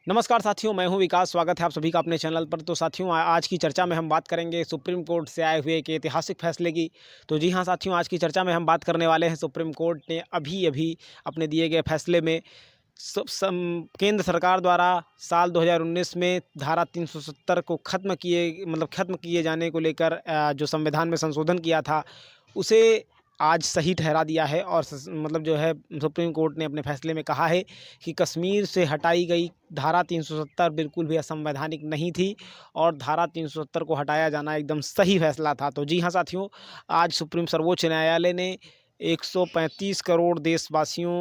नमस्कार साथियों, मैं हूं विकास। स्वागत है आप सभी का अपने चैनल पर। तो साथियों, आज की चर्चा में हम बात करेंगे सुप्रीम कोर्ट से आए हुए एक ऐतिहासिक फैसले की। तो जी हाँ साथियों, आज की चर्चा में हम बात करने वाले हैं सुप्रीम कोर्ट ने अभी-अभी अपने दिए गए फैसले में केंद्र सरकार द्वारा साल 2019 में धारा 370 को खत्म किए जाने को लेकर जो संविधान में संशोधन किया था, उसे आज सही ठहरा दिया है। और मतलब जो है, सुप्रीम कोर्ट ने अपने फैसले में कहा है कि कश्मीर से हटाई गई धारा 370 बिल्कुल भी असंवैधानिक नहीं थी और धारा 370 को हटाया जाना एकदम सही फैसला था। तो जी हाँ साथियों, आज सर्वोच्च न्यायालय ने 135 करोड़ देशवासियों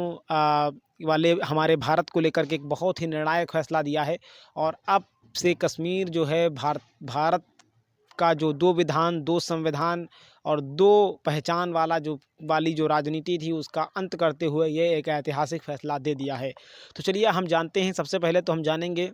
वाले हमारे भारत को लेकर के एक बहुत ही निर्णायक फैसला दिया है। और अब से कश्मीर जो है, भारत का जो 2 विधान, 2 संविधान और 2 पहचान वाली जो राजनीति थी, उसका अंत करते हुए ये एक ऐतिहासिक फैसला दे दिया है। तो चलिए हम जानते हैं। सबसे पहले तो हम जानेंगे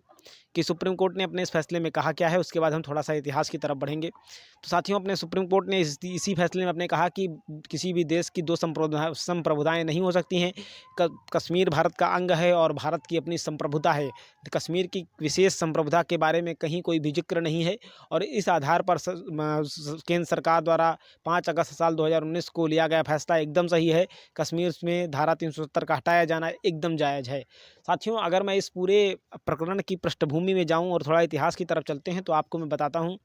कि सुप्रीम कोर्ट ने अपने इस फैसले में कहा क्या है, उसके बाद हम थोड़ा-सा इतिहास की तरफ बढ़ेंगे। तो साथियों, अपने सुप्रीम कोर्ट ने इसी फैसले में अपने कहा कि किसी भी देश की 2 संप्रभुताएँ नहीं हो सकती हैं। क कश्मीर भारत का अंग है और भारत की अपनी संप्रभुता है। कश्मीर की विशेष संप्रभुता के बारे में कहीं कोई भी ज़िक्र नहीं है। और इस आधार पर केंद्र सरकार द्वारा 5 अगस्त साल 2019 को लिया गया फैसला एकदम सही है। कश्मीर में धारा 370 का हटाया जाना एकदम जायज़ है। साथियों, अगर मैं इस पूरे प्रकरण की पृष्ठभूमि में जाऊं और थोड़ा इतिहास की तरफ चलते हैं, तो आपको मैं बताता हूं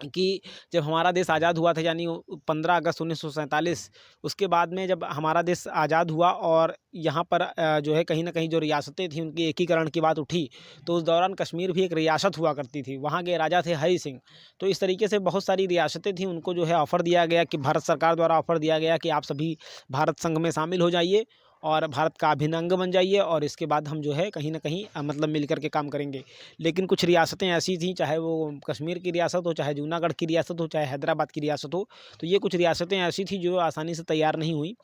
कि जब हमारा देश आज़ाद हुआ था, यानी 15 अगस्त 1947, उसके बाद में जब हमारा देश आज़ाद हुआ और यहाँ पर जो है कहीं न कहीं जो रियासतें थीं, उनकी एकीकरण की बात उठी। तो उस दौरान कश्मीर भी एक रियासत हुआ करती थी। वहाँ के राजा थे हरि सिंह। तो इस तरीके से बहुत सारी रियासतें थीं, उनको जो है ऑफ़र दिया गया कि भारत सरकार द्वारा ऑफ़र दिया गया कि आप सभी भारत संघ में शामिल हो जाइए और भारत का अभिन्न अंग बन जाइए, और इसके बाद हम जो है कहीं न कहीं मतलब मिल कर के काम करेंगे। लेकिन कुछ रियासतें ऐसी थीं, चाहे वो कश्मीर की रियासत हो, चाहे जूनागढ़ की रियासत हो, चाहे हैदराबाद की रियासत हो, तो ये कुछ रियासतें ऐसी थीं जो आसानी से तैयार नहीं हुईं।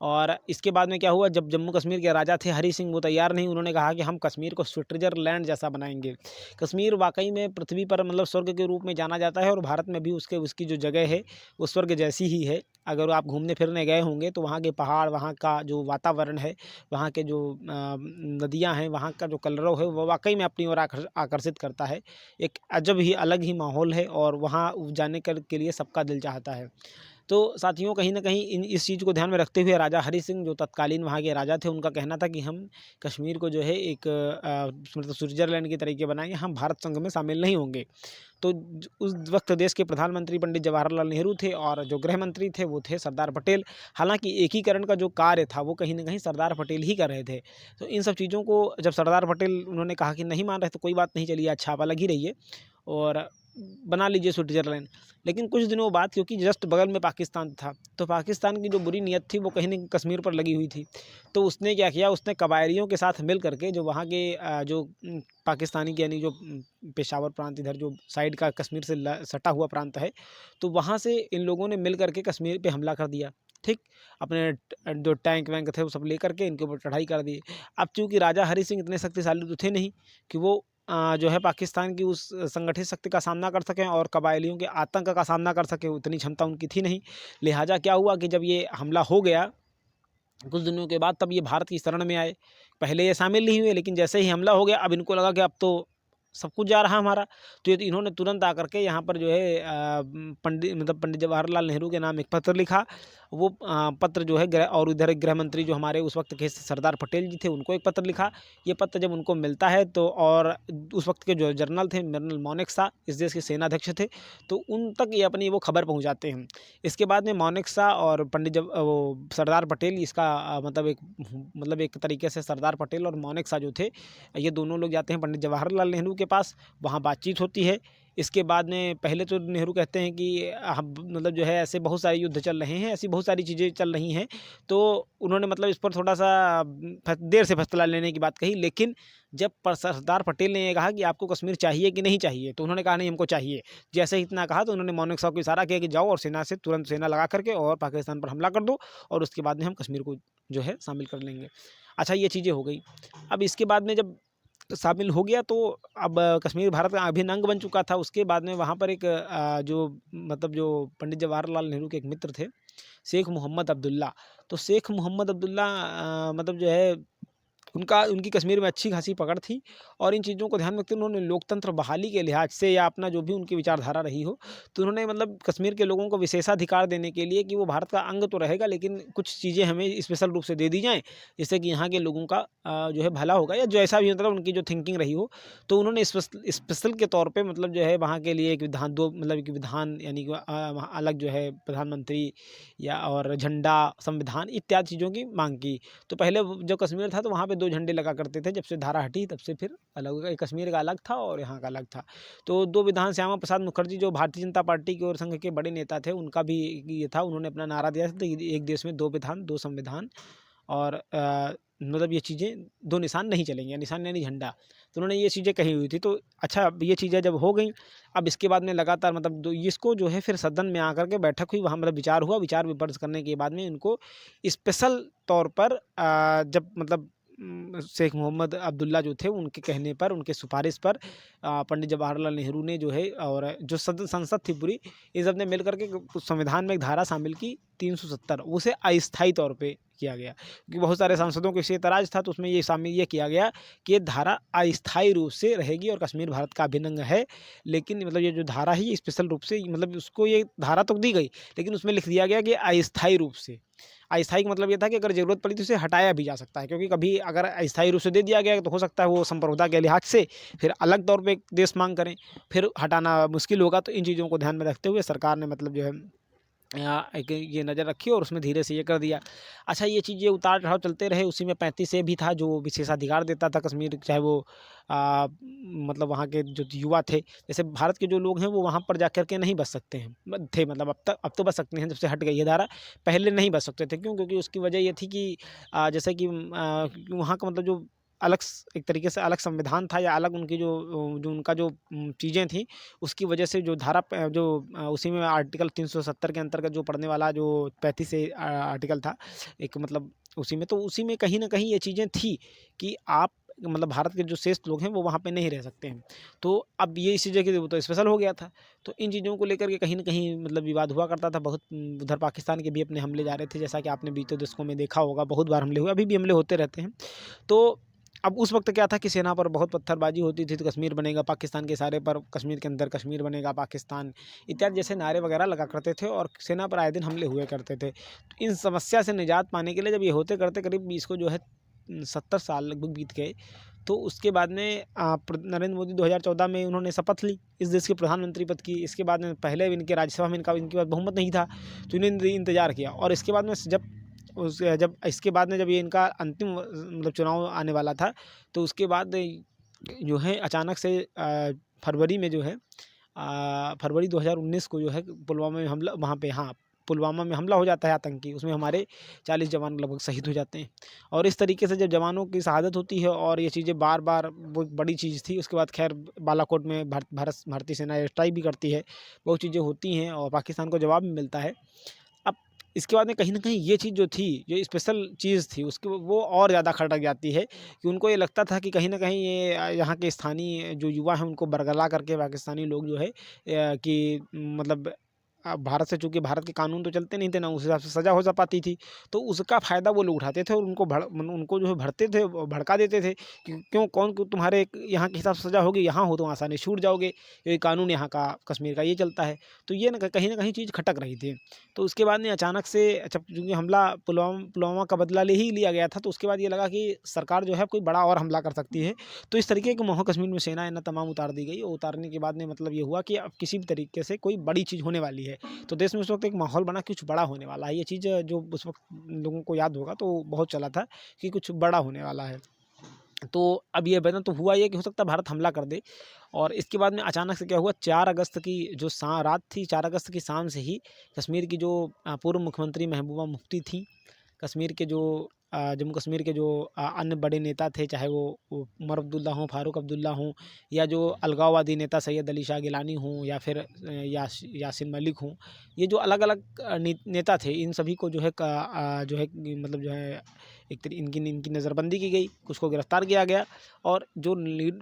और इसके बाद में क्या हुआ, जब जम्मू कश्मीर के राजा थे हरि सिंह, वो तैयार नहीं। उन्होंने कहा कि हम कश्मीर को स्विट्ज़रलैंड जैसा बनाएँगे। कश्मीर वाक़ई में पृथ्वी पर मतलब स्वर्ग के रूप में जाना जाता है, और भारत में भी उसकी जो जगह है, वो स्वर्ग जैसी ही है। अगर आप घूमने-फिरने गए होंगे तो वहाँ के पहाड़, वहाँ का जो वातावरण है, वहाँ के जो नदियाँ हैं, वहाँ का जो कलरव है, वो वाक़ई में अपनी ओर आकर्षित करता है। एक अजब ही अलग ही माहौल है और वहाँ जाने के लिए सबका दिल चाहता है। तो साथियों, कहीं न कहीं इस चीज़ को ध्यान में रखते हुए राजा हरि सिंह, जो तत्कालीन वहाँ के राजा थे, उनका कहना था कि हम कश्मीर को जो है एक मतलब स्विट्ज़रलैंड के तरीके बनाएँगे, हम भारत संघ में शामिल नहीं होंगे। तो उस वक्त देश के प्रधानमंत्री पंडित जवाहरलाल नेहरू थे और जो गृह मंत्री थे वो थे सरदार पटेल। हालांकि एकीकरण का जो कार्य था वो कहीं ना कहीं सरदार पटेल ही कर रहे थे। तो इन सब चीज़ों को जब सरदार पटेल उन्होंने कहा कि नहीं मान रहे, तो कोई बात नहीं, चलिए अच्छा, आप अलग ही रहिए और बना लीजिए स्विट्जरलैंड। लेकिन कुछ दिनों बाद, क्योंकि जस्ट बगल में पाकिस्तान था, तो पाकिस्तान की जो बुरी नीयत थी वो कहीं न कश्मीर पर लगी हुई थी। तो उसने क्या किया, उसने कबायलियों के साथ मिल करके, जो वहाँ के पाकिस्तानी के, यानी जो पेशावर प्रांत, इधर जो साइड का कश्मीर से सटा हुआ प्रांत है, तो वहाँ से इन लोगों ने मिल करके कश्मीर पे हमला कर दिया। ठीक, अपने जो टैंक वैंक थे वो सब लेकर के इनके ऊपर चढ़ाई कर दी। अब चूंकि राजा हरि सिंह इतने शक्तिशाली तो थे नहीं कि वो जो है पाकिस्तान की उस संगठित शक्ति का सामना कर सकें और कबायलियों के आतंक का सामना कर सकें, उतनी क्षमता उनकी थी नहीं। लिहाजा क्या हुआ कि जब ये हमला हो गया, कुछ दिनों के बाद, तब ये भारत की शरण में आए। पहले ये शामिल नहीं हुए, लेकिन जैसे ही हमला हो गया, अब इनको लगा कि अब तो सब कुछ जा रहा हमारा। तो ये इन्होंने तुरंत आकर के यहाँ पर जो है पंडित जवाहरलाल नेहरू के नाम एक पत्र लिखा। वो पत्र जो है और इधर एक गृह मंत्री जो हमारे उस वक्त के सरदार पटेल जी थे, उनको एक पत्र लिखा। ये पत्र जब उनको मिलता है, तो और उस वक्त के जो जनरल थे, जनरल मानेकशॉ, इस देश के सेनाध्यक्ष थे, तो उन तक ये अपनी वो खबर पहुँचाते हैं। इसके बाद में मानेकशॉ और वो सरदार पटेल, इसका मतलब एक तरीके से सरदार पटेल और मानेकशॉ जो थे, ये दोनों लोग जाते हैं पंडित जवाहरलाल नेहरू के पास। वहाँ बातचीत होती है। इसके बाद में पहले तो नेहरू कहते हैं कि हम मतलब जो है, ऐसे बहुत सारे युद्ध चल रहे हैं, ऐसी बहुत सारी चीज़ें चल रही हैं। तो उन्होंने मतलब इस पर थोड़ा सा देर से फैसला लेने की बात कही। लेकिन जब सरदार पटेल ने ये कहा कि आपको कश्मीर चाहिए कि नहीं चाहिए, तो उन्होंने कहा नहीं, हमको चाहिए। जैसे ही इतना कहा, तो उन्होंने मानेकशॉ को इशारा किया कि जाओ और सेना से तुरंत सेना लगा करके और पाकिस्तान पर हमला कर दो, और उसके बाद में हम कश्मीर को जो है शामिल कर लेंगे। अच्छा, ये चीज़ें हो गई। अब इसके बाद में जब शामिल हो गया, तो अब कश्मीर भारत का अभिन्न अंग बन चुका था। उसके बाद में वहाँ पर एक जो पंडित जवाहरलाल नेहरू के एक मित्र थे, शेख मोहम्मद अब्दुल्ला। तो शेख मोहम्मद अब्दुल्ला मतलब जो है उनकी कश्मीर में अच्छी खासी पकड़ थी। और इन चीज़ों को ध्यान में रखते हुए उन्होंने लोकतंत्र बहाली के लिहाज से या अपना जो भी उनकी विचारधारा रही हो, तो उन्होंने मतलब कश्मीर के लोगों को विशेषाधिकार देने के लिए कि वो भारत का अंग तो रहेगा, लेकिन कुछ चीज़ें हमें स्पेशल रूप से दे दी जाएँ, जिससे कि यहाँ के लोगों का जो है भला होगा, या जैसा भी मतलब उनकी जो थिंकिंग रही हो। तो उन्होंने स्पेशल के तौर पे मतलब जो है वहाँ के लिए एक विधान, दो मतलब एक विधान, यानी कि वहाँ अलग जो है प्रधानमंत्री या और झंडा, संविधान इत्यादि चीज़ों की माँग की। तो पहले जब कश्मीर था तो वहाँ पे 2 झंडे लगा करते थे, जब से धारा हटी तब से फिर अलग हो गया, कश्मीर का अलग था और यहाँ का अलग था। तो 2 विधान, श्यामा प्रसाद मुखर्जी जो भारतीय जनता पार्टी की ओर संघ के बड़े नेता थे, उनका भी ये था, उन्होंने अपना नारा दिया था कि एक देश में 2 विधान, 2 संविधान, और मतलब ये चीज़ें 2 निशान नहीं चलेंगे, निशान यानी झंडा। तो उन्होंने ये चीज़ें कही हुई थी। तो अच्छा, अब ये चीज़ें जब हो गई, अब इसके बाद में लगातार मतलब इसको जो है फिर सदन में आकर के बैठक हुई, वहाँ मतलब विचार हुआ, विचार विमर्श करने के बाद में इनको स्पेशल तौर पर जब मतलब शेख मोहम्मद अब्दुल्ला जो थे, उनके कहने पर, उनके सिफारिश पर पंडित जवाहरलाल नेहरू ने जो है, और जो संसद थी पूरी, इन सब ने मिल करके संविधान में एक धारा शामिल की 370, उसे अस्थायी तौर पे किया गया, क्योंकि बहुत सारे सांसदों को इससे एतराज़ था। तो उसमें ये शामिल ये किया गया कि ये धारा अस्थायी रूप से रहेगी और कश्मीर भारत का अभिन्न अंग है, लेकिन मतलब ये जो धारा है ये स्पेशल रूप से, मतलब उसको ये धारा तो दी गई, लेकिन उसमें लिख दिया गया कि अस्थायी रूप से। अस्थायी का मतलब ये था कि अगर ज़रूरत पड़ी तो इसे हटाया भी जा सकता है, क्योंकि कभी अगर अस्थायी रूप से दे दिया गया तो हो सकता है वो संप्रभुता के लिहाज से फिर अलग तौर पे एक देश मांग करें, फिर हटाना मुश्किल होगा। तो इन चीज़ों को ध्यान में रखते हुए सरकार ने मतलब जो है एक ये नज़र रखी और उसमें धीरे से ये कर दिया। अच्छा, ये चीज़ें उतार चढ़ाव चलते रहे, उसी में 35 ए भी था जो विशेषाधिकार देता था कश्मीर, चाहे वो मतलब वहाँ के जो युवा थे, जैसे भारत के जो लोग हैं वो वहाँ पर जा कर के नहीं बच सकते हैं, थे मतलब, अब तो बच सकते हैं जब से हट गई है धारा, पहले नहीं बच सकते थे। क्यों? क्योंकि उसकी वजह ये थी कि जैसे कि वहाँ का मतलब जो एक तरीके से अलग संविधान था, या अलग उनकी जो उनका जो चीज़ें थी, उसकी वजह से जो धारा उसी में आर्टिकल 370 के अंतर्गत जो पढ़ने वाला जो 35 ए आर्टिकल था, एक मतलब उसी में कहीं न कहीं ये चीज़ें थी कि आप मतलब भारत के जो शेष लोग हैं वो वहाँ पे नहीं रह सकते हैं। तो अब ये इसी जगह वो तो स्पेशल हो गया था। तो इन चीज़ों को लेकर के कहीं न कहीं मतलब विवाद हुआ करता था बहुत। उधर पाकिस्तान के भी अपने हमले जा रहे थे, जैसा कि आपने बीते दशकों में देखा होगा, बहुत बार हमले हुए, अभी भी हमले होते रहते हैं। तो अब उस वक़्त क्या था कि सेना पर बहुत पत्थरबाजी होती थी, तो कश्मीर बनेगा पाकिस्तान के इशारे पर, कश्मीर के अंदर कश्मीर बनेगा पाकिस्तान, इत्यादि जैसे नारे वगैरह लगा करते थे और सेना पर आए दिन हमले हुए करते थे। तो इन समस्या से निजात पाने के लिए जब ये होते करते करीब इसको जो है 70 साल लगभग बीत गए, तो उसके बाद में नरेंद्र मोदी 2014 में उन्होंने शपथ ली इस देश के प्रधानमंत्री पद की। इसके बाद में पहले इनके राज्यसभा में इनके पास बहुमत नहीं था, तो इन्होंने इंतज़ार किया, और इसके बाद में जब इसके बाद में जब ये इनका अंतिम मतलब चुनाव आने वाला था, तो उसके बाद जो है अचानक से फरवरी में जो है फरवरी 2019 को जो है पुलवामा में हमला, वहाँ पे हाँ, पुलवामा में हमला हो जाता है आतंकी, उसमें हमारे 40 जवान लगभग शहीद हो जाते हैं। और इस तरीके से जब जवानों की शहादत होती है और ये चीज़ें बार-बार, वो बड़ी चीज़ थी। उसके बाद खैर बालाकोट में भारतीय सेना एयर स्ट्राइक भी करती है, बहुत चीज़ें होती हैं और पाकिस्तान को जवाब भी मिलता है। अब इसके बाद में कहीं न कहीं ये चीज़ जो थी, जो स्पेशल चीज़ थी, उसकी वो और ज़्यादा खटक जाती है कि उनको ये लगता था कि कहीं न कहीं ये यहाँ के स्थानीय जो युवा हैं उनको बरगला करके पाकिस्तानी लोग जो है कि मतलब भारत से, चूँकि भारत के कानून तो चलते नहीं थे ना, उस हिसाब से सज़ा हो जा पाती थी, तो उसका फ़ायदा वो लोग उठाते थे और उनको जो है भड़ते थे, भड़का देते थे कि क्यों, कौन को तुम्हारे यहाँ के हिसाब से सज़ा होगी, यहाँ हो तो आसानी से छूट जाओगे, ये कानून यहाँ का कश्मीर का ये चलता है। तो ये ना कहीं न कहीं चीज़ खटक रही थी। तो उसके बाद में अचानक से अच्छा, चूँकि हमला पुलवामा का बदला ले ही लिया गया था, तो उसके बाद ये लगा कि सरकार जो है कोई बड़ा और हमला कर सकती है। तो इस तरीके के माहौल कश्मीर में सेना है ना तमाम उतार दी गई, और उतारने के बाद में मतलब ये हुआ कि अब किसी भी तरीके से कोई बड़ी चीज़ होने वाली है। तो देश में उस वक़्त एक माहौल बना कि कुछ बड़ा होने वाला है। ये चीज़ जो उस वक़्त लोगों को याद होगा तो बहुत चला था कि कुछ बड़ा होने वाला है। तो अब ये बना तो हुआ ये कि हो सकता है भारत हमला कर दे, और इसके बाद में अचानक से क्या हुआ, 4 अगस्त की जो रात थी, 4 अगस्त की शाम से ही कश्मीर की जो पूर्व मुख्यमंत्री महबूबा मुफ्ती थी, कश्मीर के जो जम्मू कश्मीर के जो अन्य बड़े नेता थे, चाहे वो उमर अब्दुल्ला हों, फारूक अब्दुल्ला हों, या जो अलगाववादी नेता सैयद अली शाह गिलानी हों, या फिर यासिन मलिक हों, ये जो अलग-अलग नेता थे, इन सभी को जो है मतलब जो है इनकी इनकी नज़रबंदी की गई, कुछ को गिरफ्तार किया गया। और जो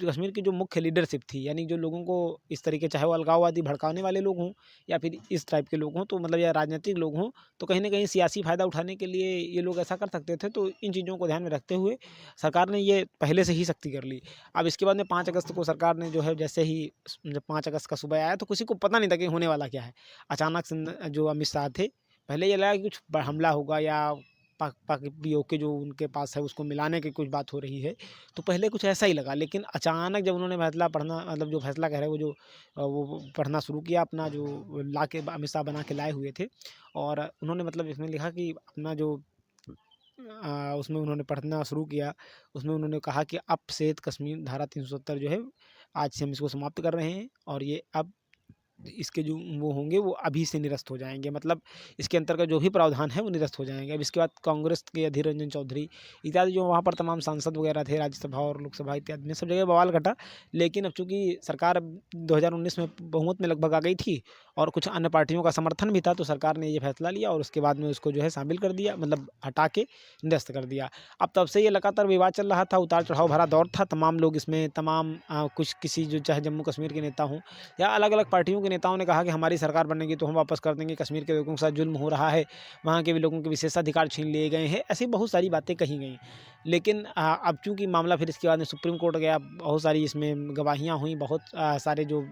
कश्मीर की जो मुख्य लीडरशिप थी, यानी जो लोगों को इस तरीके, चाहे वो अलगाववादी भड़काने वाले लोग हों या फिर इस टाइप के लोग हों, तो मतलब या राजनीतिक लोग हों, तो कहीं न कहीं सियासी फ़ायदा उठाने के लिए ये लोग ऐसा कर सकते थे। तो इन चीज़ों को ध्यान में रखते हुए सरकार ने ये पहले से ही सख्ती कर ली। अब इसके बाद में 5 अगस्त को सरकार ने जो है, जैसे ही जब 5 अगस्त का सुबह आया, तो किसी को पता नहीं था कि होने वाला क्या है। अचानक से जो अमित शाह थे, पहले ये लगा कि कुछ हमला होगा या पाक पाक पीओके जो उनके पास है उसको मिलाने की कुछ बात हो रही है, तो पहले कुछ ऐसा ही लगा। लेकिन अचानक जब उन्होंने फैसला पढ़ना, मतलब जो फैसला कह रहे हैं वो जो वो पढ़ना शुरू किया, अपना जो ला के अमित शाह बना के लाए हुए थे, और उन्होंने मतलब इसमें लिखा कि अपना जो उसमें उन्होंने पढ़ना शुरू किया। उसमें उन्होंने कहा कि अब से कश्मीर धारा 370 जो है, आज से हम इसको समाप्त कर रहे हैं, और ये अब इसके जो वो होंगे वो अभी से निरस्त हो जाएँगे। मतलब इसके अंतर्गत जो भी प्रावधान है वो निरस्त हो जाएँगे। अब इसके बाद कांग्रेस के अधीर रंजन चौधरी इत्यादि जो वहाँ पर तमाम सांसद वगैरह थे, राज्यसभा और लोकसभा इत्यादि में सब जगह बवाल घटा। लेकिन अब चूँकि सरकार अब 2019 में बहुमत में लगभग आ गई थी और कुछ अन्य पार्टियों का समर्थन भी था, तो सरकार ने ये फैसला लिया और उसके बाद में उसको जो है शामिल कर दिया, मतलब हटा के निरस्त कर दिया। अब तब से ये लगातार विवाद चल रहा था, उतार-चढ़ाव भरा दौर था। तमाम लोग इसमें, तमाम कुछ किसी जो चाहे जम्मू कश्मीर के नेता हों या अलग-अलग पार्टियों के नेताओं ने कहा कि हमारी सरकार बनेगी तो हम वापस कर देंगे, कश्मीर के लोगों के साथ जुल्म हो रहा है, वहाँ के भी लोगों के विशेषाधिकार छीन लिए गए हैं, ऐसी बहुत सारी बातें कही गईं। लेकिन अब चूँकि मामला फिर इसके बाद में सुप्रीम कोर्ट गया, बहुत सारी इसमें गवाहियाँ हुईं, बहुत सारे जो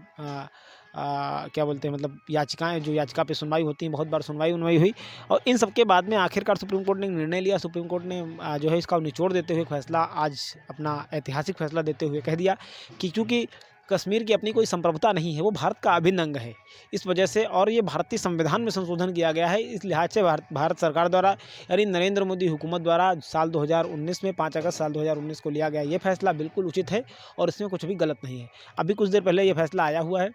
क्या बोलते हैं, मतलब याचिकाएँ, जो याचिका पे सुनवाई होती है, बहुत बार सुनवाई-वनवाई हुई, और इन सब के बाद में आखिरकार सुप्रीम कोर्ट ने एक निर्णय लिया। सुप्रीम कोर्ट ने जो है इसका निचोड़ देते हुए फैसला, आज अपना ऐतिहासिक फैसला देते हुए कह दिया कि चूँकि कश्मीर की अपनी कोई संप्रभुता नहीं है, वो भारत का अभिन्न अंग है। इस वजह से, और ये भारतीय संविधान में संशोधन किया गया है, इस लिहाज से भारत सरकार द्वारा, यानी नरेंद्र मोदी हुकूमत द्वारा साल 2019 में 5 अगस्त साल 2019 को लिया गया ये फैसला बिल्कुल उचित है और इसमें कुछ भी गलत नहीं है। अभी कुछ देर पहले ये फैसला आया हुआ है,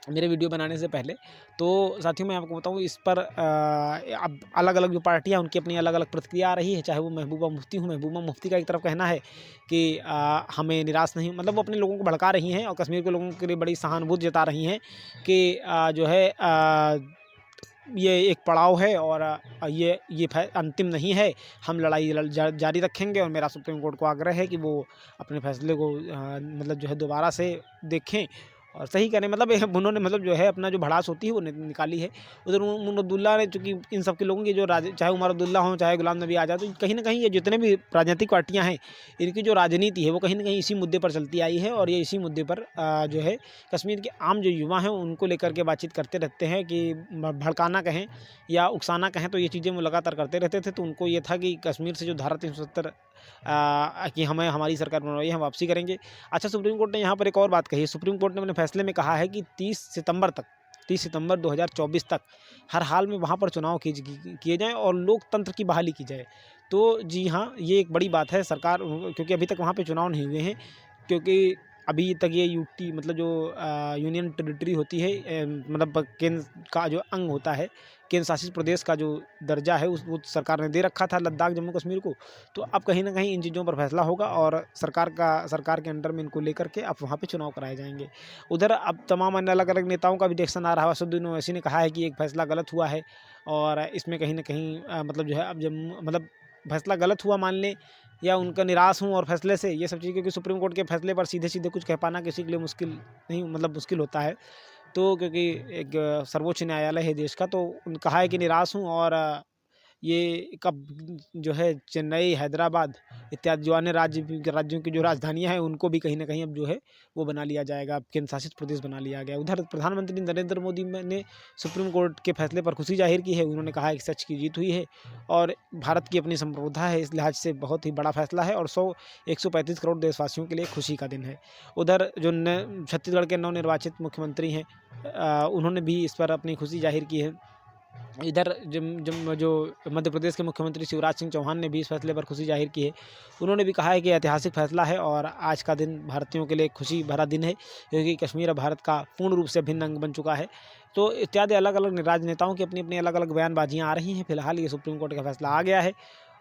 मेरे वीडियो बनाने से पहले। तो साथियों, मैं आपको बताऊँ, इस पर अब अलग-अलग जो पार्टियाँ, उनकी अपनी अलग-अलग प्रतिक्रिया आ रही है। चाहे वो महबूबा मुफ्ती हों, महबूबा मुफ्ती का एक तरफ कहना है कि हमें निराश नहीं, मतलब वो अपने लोगों को भड़का रही हैं और कश्मीर के लोगों के लिए बड़ी सहानुभूति जता रही हैं कि जो है ये एक पड़ाव है और ये अंतिम नहीं है, हम लड़ाई जारी रखेंगे। और मेरा सुप्रीम कोर्ट को आग्रह है कि वो अपने फैसले को मतलब जो है दोबारा से देखें और सही करें। मतलब उन्होंने, मतलब जो है, अपना जो भड़ास होती है वो निकाली है। उधर उमर अब्दुल्ला ने, चूँकि इन सब के लोगों की जो चाहे उमर अब्दुल्ला हों, चाहे गुलाम नबी आज़ाद, तो कहीं न कहीं ये जितने भी राजनीतिक पार्टियाँ हैं, इनकी जो राजनीति है वो कहीं न कहीं इसी मुद्दे पर चलती आई है, और ये इसी मुद्दे पर जो है कश्मीर के आम जो युवा हैं उनको लेकर के बातचीत करते रहते हैं कि भड़काना कहें या उकसाना कहें, तो ये चीज़ें वो लगातार करते रहते थे। तो उनको ये था कि कश्मीर से जो धारा 370 कि हमारी सरकार बन रही है, हम वापसी करेंगे। अच्छा, सुप्रीम कोर्ट ने यहाँ पर एक और बात कही है। सुप्रीम कोर्ट ने अपने फैसले में कहा है कि 30 सितंबर 2024 तक हर हाल में वहाँ पर चुनाव किए जाएँ और लोकतंत्र की बहाली की जाए। तो जी हाँ, ये एक बड़ी बात है। सरकार, क्योंकि अभी तक वहाँ पे चुनाव नहीं हुए हैं, क्योंकि अभी तक ये यूटी, मतलब जो यूनियन टेरिटरी होती है, मतलब केंद्र का जो अंग होता है, केंद्र शासित प्रदेश का जो दर्जा है, वो सरकार ने दे रखा था लद्दाख, जम्मू कश्मीर को। तो अब कहीं न कहीं इन चीज़ों पर फैसला होगा और सरकार के अंडर में इनको लेकर के अब वहाँ पे चुनाव कराए जाएँगे। उधर अब तमाम अन्य अलग-अलग नेताओं का भी रिएक्शन आ रहा है। असदुद्दीन ओवैसी ने कहा है कि एक फैसला गलत हुआ है और इसमें कहीं न कहीं मतलब जो है, अब जब मतलब फैसला गलत हुआ मान लें या उनका निराश हूँ और फैसले से, ये सब चीज़ें, क्योंकि सुप्रीम कोर्ट के फैसले पर सीधे-सीधे कुछ कह पाना किसी के लिए मुश्किल नहीं, मतलब मुश्किल होता है। तो क्योंकि एक सर्वोच्च न्यायालय है देश का, तो कहा है कि निराश हूँ और ये कब जो है चेन्नई, हैदराबाद इत्यादि जो अन्य राज्यों की जो राजधानियाँ हैं, उनको भी कहीं न कहीं अब जो है वो बना लिया जाएगा, केंद्र शासित प्रदेश बना लिया गया। उधर प्रधानमंत्री नरेंद्र मोदी ने सुप्रीम कोर्ट के फैसले पर खुशी जाहिर की है। उन्होंने कहा है कि सच की जीत हुई है और भारत की अपनी संप्रभुता है, इस लिहाज से बहुत ही बड़ा फैसला है और 135 करोड़ देशवासियों के लिए खुशी का दिन है। उधर जो छत्तीसगढ़ के नवनिर्वाचित मुख्यमंत्री हैं, उन्होंने भी इस पर अपनी खुशी जाहिर की है। इधर जो मध्य प्रदेश के मुख्यमंत्री शिवराज सिंह चौहान ने भी इस फैसले पर खुशी जाहिर की है। उन्होंने भी कहा है कि ऐतिहासिक फैसला है और आज का दिन भारतीयों के लिए खुशी भरा दिन है, क्योंकि कश्मीर अब भारत का पूर्ण रूप से अभिन्न अंग बन चुका है। तो इत्यादि अलग-अलग राजनेताओं की अपनी-अपनी अलग-अलग बयानबाजियाँ आ रही हैं। फिलहाल ये सुप्रीम कोर्ट का फैसला आ गया है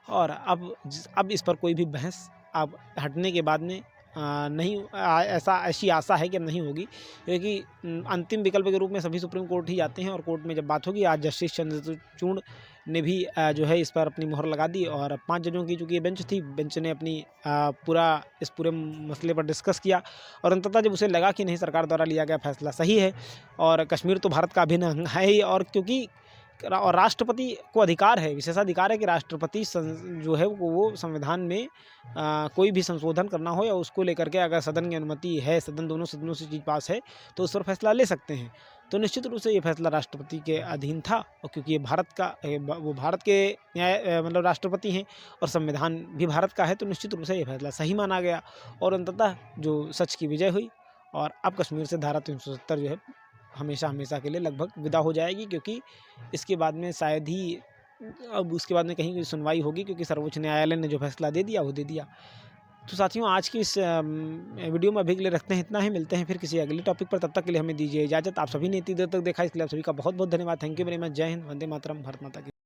और अब इस पर कोई भी बहस अब हटने के बाद में नहीं ऐसी आशा है कि अब नहीं होगी, क्योंकि अंतिम विकल्प के रूप में सभी सुप्रीम कोर्ट ही जाते हैं और कोर्ट में जब बात होगी, आज जस्टिस चंद्रचूड़ ने भी जो है इस पर अपनी मोहर लगा दी और 5 जजों की चूँकि ये बेंच थी, बेंच ने अपनी इस पूरे मसले पर डिस्कस किया और अंततः जब उसे लगा कि नहीं, सरकार द्वारा लिया गया फैसला सही है और कश्मीर तो भारत का अभिन्न अंग है ही, और क्योंकि और राष्ट्रपति को अधिकार है, विशेषाधिकार है कि राष्ट्रपति जो है वो संविधान में कोई भी संशोधन करना हो या उसको लेकर के अगर सदन की अनुमति है, दोनों सदनों से चीज़ पास है तो उस पर फैसला ले सकते हैं। तो निश्चित रूप से ये फैसला राष्ट्रपति के अधीन था, और क्योंकि ये वो भारत के मतलब राष्ट्रपति हैं और संविधान भी भारत का है, तो निश्चित रूप से ये फैसला सही माना गया और अंततः जो सच की विजय हुई और अब कश्मीर से धारा 370 जो है हमेशा के लिए लगभग विदा हो जाएगी, क्योंकि इसके बाद में शायद ही अब उसके बाद में कहीं कोई सुनवाई होगी, क्योंकि सर्वोच्च न्यायालय ने जो फैसला दे दिया वो दे दिया। तो साथियों, आज की इस वीडियो में अभी के लिए रखते हैं इतना ही, मिलते हैं फिर किसी अगले टॉपिक पर, तब तक के लिए हमें दीजिए इजाज़त। आप सभी ने इतनी देर तक देखा, इसके लिए आप सभी का बहुत बहुत धन्यवाद। Thank you very much. जय हिंद, वंदे मातरम, भारत माता की।